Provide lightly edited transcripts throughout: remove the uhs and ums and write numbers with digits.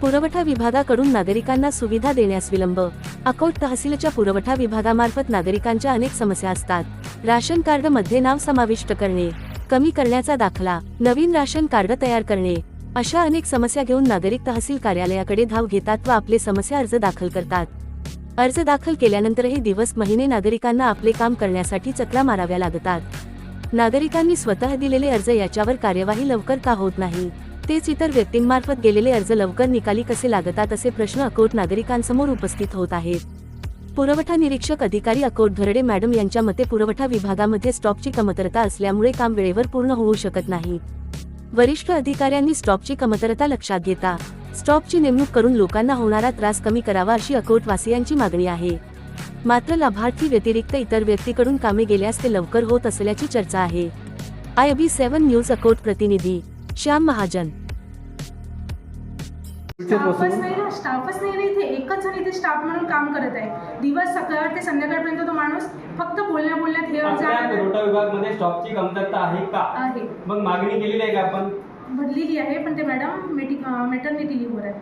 पुरवठा विभागाकडून नागरिकांना सुविधा देण्यास विलंब। अकोट तहसीलच्या पुरवठा विभागामार्फत नागरिकांच्या अनेक समस्या असतात। राशन कार्ड मध्ये नाव समाविष्ट करणे, कमी करण्याचा दाखला, नवीन राशन कार्ड तयार करणे, अशा अनेक समस्या घेऊन नागरिक तहसील कार्यालयाकडे धाव घेतात व आपले समस्या अर्ज दाखल करतात। अर्ज दाखल केल्यानंतरही दिवस महिने नागरिकांना आपले काम करण्यासाठी चकरा माराव्या लागतात। नागरिकांनी स्वतः दिलेले अर्ज याच्यावर कार्यवाही लवकर का होत नाही? तेच इतर व्यक्तींमार्फत गेलेले अर्ज लवकर निकाली कसे लागतात असे प्रश्न अकोट नागरिकांसमोर उपस्थित होत आहेत। पुरवठा निरीक्षक अधिकारी अकोट धरडे मॅडम यांच्या मते पुरवठा विभागामध्ये स्टॉकची कमतरता असल्यामुळे काम वेळेवर पूर्ण होऊ शकत नाही। वरिष्ठ अधिकाऱ्यांनी स्टॉकची कमतरता लक्षात घेता स्टॉकची नेमणूक करून लोकांना होणारा त्रास कमी करावा अशी अकोट वासियांची मागणी आहे। मात्र लाभार्थी व्यतिरिक्त इतर व्यक्तीकडून कामे गेल्यास ते लवकर होत असल्याची चर्चा आहे। IB7 न्यूज अकोट प्रतिनिधी श्याम महाजन। स्टाफच नाही इथे एकच जण इथे स्टाफ म्हणून काम करत आहे। दिवस सकाळ ते संध्याकाळपर्यंत तो माणूस फक्त बोलण्यात हे पुरवठा विभाग मध्ये स्टॉकची कमतरता आहे का? आहे। मग मागणी केलेली आहे का आपण? भरलेली आहे, पण ते मॅडम मेटर्निटी लीव्हवर आहे।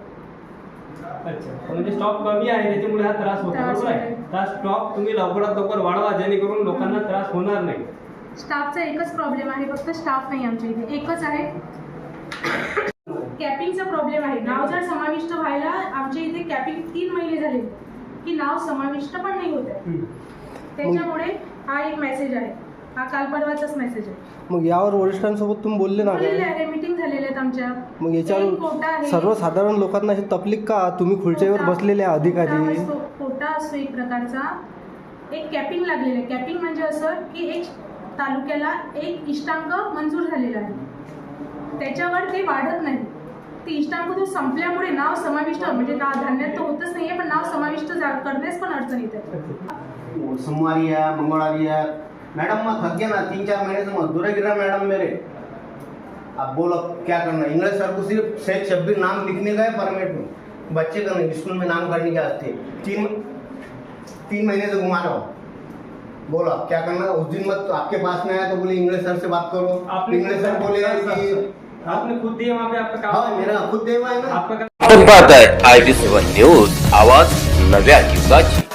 अच्छा, म्हणजे स्टॉक कमी आहे त्याच्यामुळे हा त्रास होतो, बरोबर आहे? तर स्टॉक तुम्ही लवकरात लवकर वाढवा जेणेकरून लोकांना त्रास होणार नाही। स्टाफचा एकच प्रॉब्लेम आहे, फक्त स्टाफ नाही आमच्या इथे, एकच आहे। कॅपिंगचा प्रॉब्लेम आहे। नाव जर समाविष्ट व्हायला आमच्या इथे कॅपिंग 3 महिने झाले की नाव समाविष्ट पण नाही होत आहे। त्याच्यामुळे हा एक मेसेज आहे, हा काल परवाचाच मेसेज आहे। मग यावर वरिष्ठांसोबत तुम्ही बोलले ना? मीटिंग झालेले आहेत आमच्या। मग याच्यावर सर्वसाधारण लोकांना अशी तकलीफ का? तुम्ही खुर्चीवर बसलेले अधिकारी। कोटा असतो एक प्रकारचा, एक कॅपिंग लागलेलं आहे। कॅपिंग म्हणजे असं की एक तालुक्याला एक इष्टांक मंजूर झालेला आहे, त्याच्यावर ते वाढत नाही। ते इष्टांक तो संपल्यामुळे नाव समाविष्ट म्हणजे धान्यात तर होतच नाहीये, पण नाव समाविष्ट करण्यास पण अडचण येते। सोमवारी है, मंगलवारी है। मैडम मैं थक गया ना, 3-4 महीने से मजदूरी गिर रहा मैडम मेरे। अब बोलो क्या करना? इंग्लिश सर को सिर्फ शेख शब्बीर नाम लिखने का है परमिट में, बच्चे का नहीं, स्कूल में नाम करने के वास्ते 3 महीने से घुमा रहा हूँ। बोला क्या करना? उस दिन मत आपके पास में आया तो बोले इंग्लिश सर से बात करो। इंग्लिश सर बोले कि आपने खुद दिया वहाँ पे आपका काम? हाँ, मेरा खुद देवा है ना। आपका आपण पाहताय IB7 न्यूज, आवाज नव्या युगाची।